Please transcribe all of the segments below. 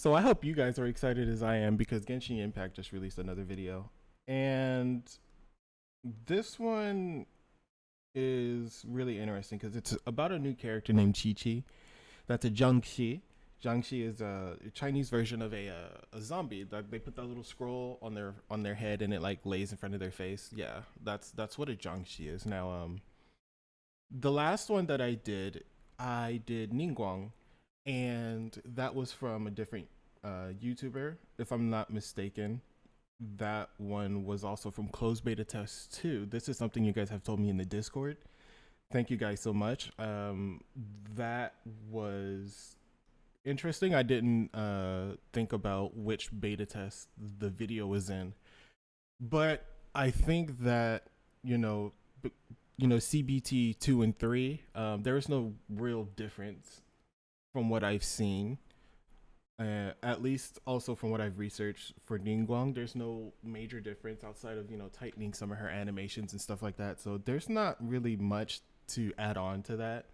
So I hope you guys are excited as I am because Genshin Impact just released another video. And this one is really interesting because it's about a new character named QiQi. That's a Jiangxi. Jiangxi is a Chinese version of a zombie. Like they put that little scroll on their head and it like lays in front of their face. Yeah, that's what a Jiangxi is. Now the last one that I did Ningguang, and that was from a different YouTuber, if I'm not mistaken. That one was also from Closed Beta Test 2. This is something you guys have told me in the Discord. Thank you guys so much. That was interesting. I didn't think about which beta test the video was in, but I think that you know, CBT 2 and 3. There is no real difference from what I've seen. At least also from what I've researched for Ningguang, there's no major difference outside of tightening some of her animations and stuff like that. So there's not really much to add on to that.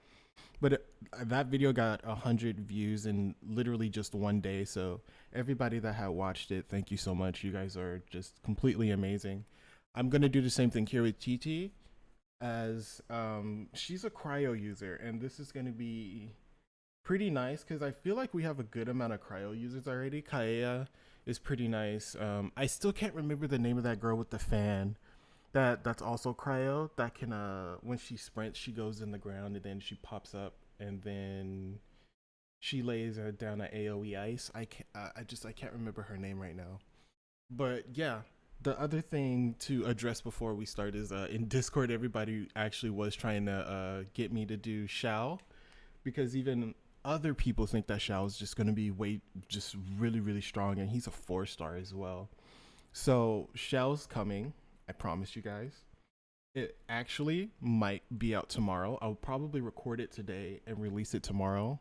But that video got 100 views in literally just one day. So everybody that had watched it, thank you so much. You guys are just completely amazing. I'm gonna do the same thing here with TT, as she's a cryo user, and this is gonna be pretty nice because I feel like we have a good amount of cryo users already. Kaeya is pretty nice. I still can't remember the name of that girl with the fan. That's also cryo. That can when she sprints, she goes in the ground and then she pops up and then she lays down at AOE ice. I can't remember her name right now. But yeah, the other thing to address before we start is in Discord, everybody actually was trying to get me to do Shao, because even other people think that Shao is just going to be just really, really strong, and he's a 4-star as well. So Shao's coming. I promise you guys. It actually might be out tomorrow. I'll probably record it today and release it tomorrow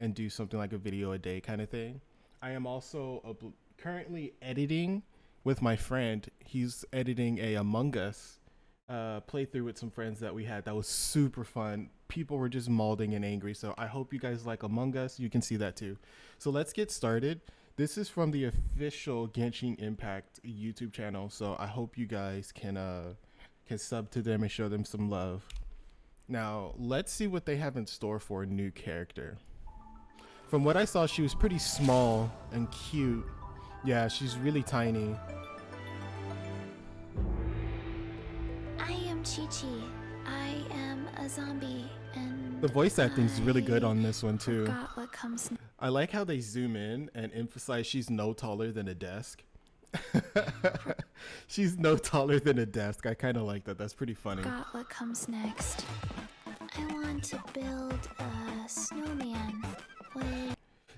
and do something like a video a day kind of thing. I am also currently editing with my friend. He's editing a Among Us playthrough with some friends that we had. That was super fun. People were just mauling and angry. So I hope you guys like Among Us. You can see that too. So let's get started. This is from the official Genshin Impact YouTube channel. So I hope you guys can sub to them and show them some love. Now let's see what they have in store for a new character. From what I saw, she was pretty small and cute. Yeah, she's really tiny. I am QiQi. I am a zombie, and the voice acting is really good on this one too. What comes I like how they zoom in and emphasize she's no taller than a desk. She's no taller than a desk. I kind of like that. That's pretty funny. What comes next? I want to build a snowman.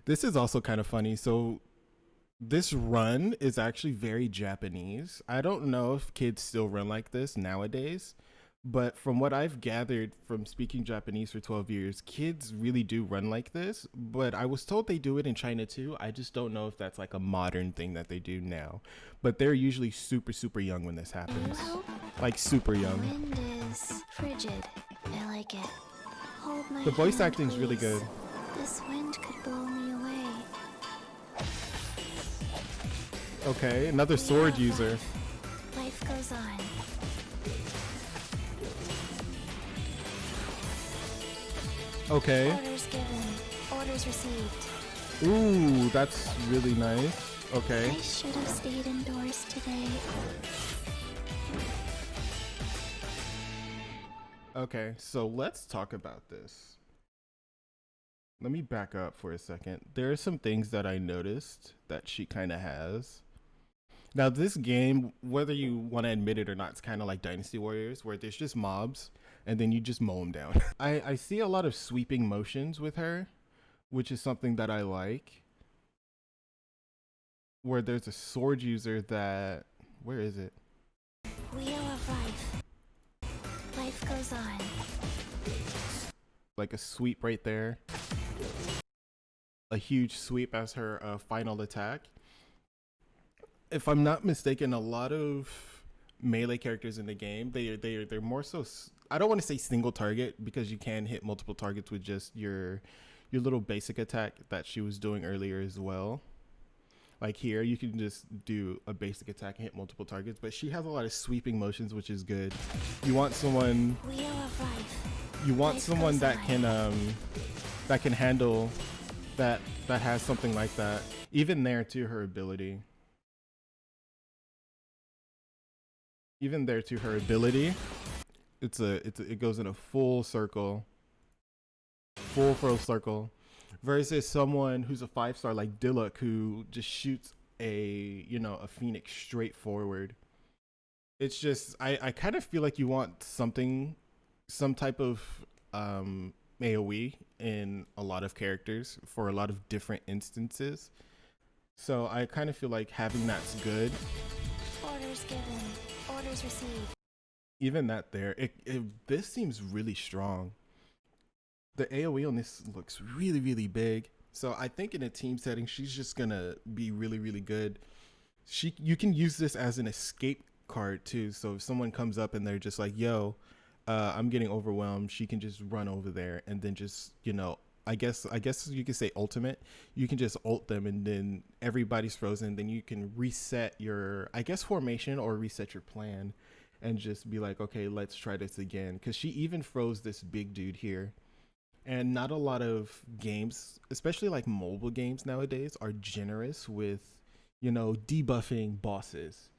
This is also kind of funny. So this run is actually very Japanese. I don't know if kids still run like this nowadays, but from what I've gathered from speaking Japanese for 12 years, kids really do run like this. But I was told they do it in China too. I just don't know if that's like a modern thing that they do now. But they're usually super, super young when this happens. Like super young. The wind is frigid. I like it. Hold my The voice hand, acting is really please. good. This wind could blow me away. Okay, another sword user. Life goes on. Okay. Orders given. Orders received. Ooh, that's really nice. Okay. I should have stayed indoors today. Okay, so let's talk about this. Let me back up for a second. There are some things that I noticed that she kind of has. Now, this game, whether you want to admit it or not, it's kind of like Dynasty Warriors, where there's just mobs, and then you just mow them down. I see a lot of sweeping motions with her, which is something that I like. Where there's a sword user that... Where is it? Wheel of life. Life goes on. Like a sweep right there. A huge sweep as her final attack. If I'm not mistaken, a lot of melee characters in the game, they're more so... I don't want to say single target, because you can hit multiple targets with just your your little basic attack that she was doing earlier as well. Like here, you can just do a basic attack and hit multiple targets, but she has a lot of sweeping motions, which is good. You want someone, Wheel of life. you want Life someone goes that can handle that has something like that. Even there to her ability. Even there to her ability, it goes in a full circle, full circle, versus someone who's a 5-star like Diluc who just shoots a phoenix straight forward. It's just I kind of feel like you want some type of AoE in a lot of characters for a lot of different instances. So I kind of feel like having that's good. Orders given. Orders received. Even that there, this seems really strong. The AoE on this looks really, really big. So I think in a team setting, she's just gonna be really, really good. You can use this as an escape card too. So if someone comes up and they're just like, yo, I'm getting overwhelmed, she can just run over there and then just, I guess you could say ultimate. You can just ult them and then everybody's frozen. Then you can reset your, I guess, formation or reset your plan and just be like, okay, let's try this again. Because she even froze this big dude here. And not a lot of games, especially like mobile games nowadays, are generous with, debuffing bosses.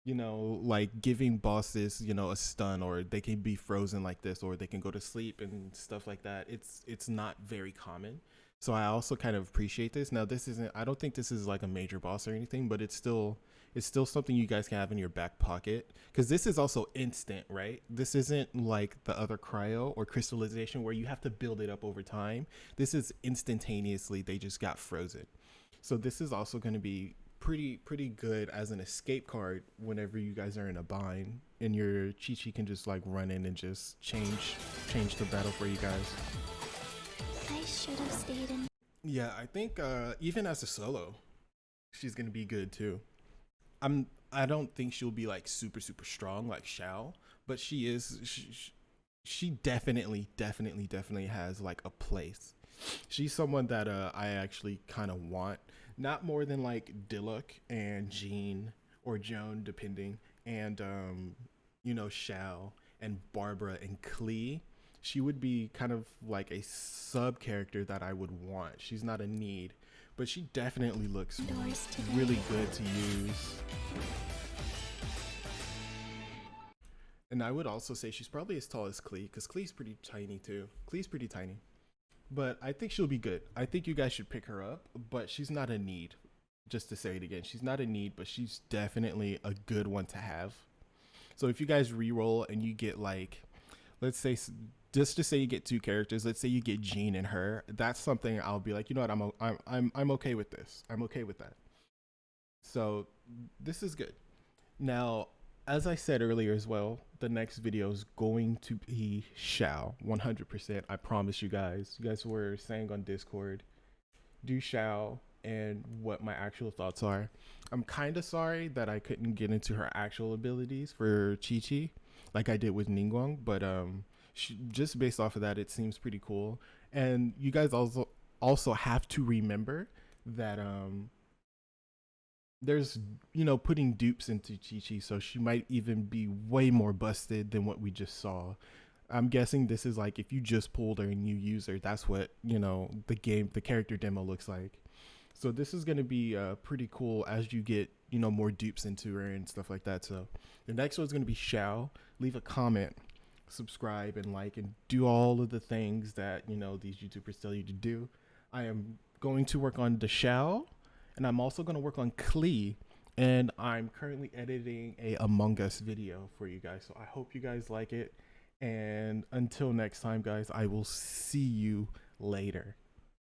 Like giving bosses, a stun, or they can be frozen like this, or they can go to sleep and stuff like that. It's not very common. So I also kind of appreciate this. Now I don't think this is like a major boss or anything, but it's still something you guys can have in your back pocket, because this is also instant, right? This isn't like the other cryo or crystallization where you have to build it up over time. This is instantaneously, they just got frozen. So this is also going to be pretty good as an escape card whenever you guys are in a bind and your QiQi can just like run in and just change the battle for you guys. I should have stayed in. Yeah, I think even as a solo, she's gonna be good too. I don't think she'll be like super strong like Xiao, but she definitely has like a place. She's someone that I actually kind of want, not more than like Diluc and Jean or Joan depending, and Xiao and Barbara and Klee. She would be kind of like a sub character that I would want. She's not a need, but she definitely looks really good to use. And I would also say she's probably as tall as Klee, because Klee's pretty tiny too. Klee's pretty tiny. But I think she'll be good. I think you guys should pick her up, but she's not a need. Just to say it again, she's not a need, but she's definitely a good one to have. So if you guys re-roll and you get like, let's say, just to say you get 2 characters, let's say you get Jean and her, that's something I'll be like, you know what, I'm okay with this. I'm okay with that. So this is good. Now, as I said earlier as well, the next video is going to be Xiao, 100%. I promise you guys. You guys were saying on Discord, do Xiao and what my actual thoughts are. I'm kind of sorry that I couldn't get into her actual abilities for QiQi like I did with Ningguang, but just based off of that, it seems pretty cool. And you guys also have to remember that there's putting dupes into QiQi, so she might even be way more busted than what we just saw. I'm guessing this is like if you just pulled her and you use her, that's what the character demo looks like. So this is going to be pretty cool as you get more dupes into her and stuff like that. So the next one's going to be Xiao. Leave a comment, subscribe, and like, and do all of the things that these YouTubers tell you to do. I am going to work on the Xiao, and I'm also going to work on Klee, and I'm currently editing a Among Us video for you guys. So I hope you guys like it, and until next time, guys, I will see you later.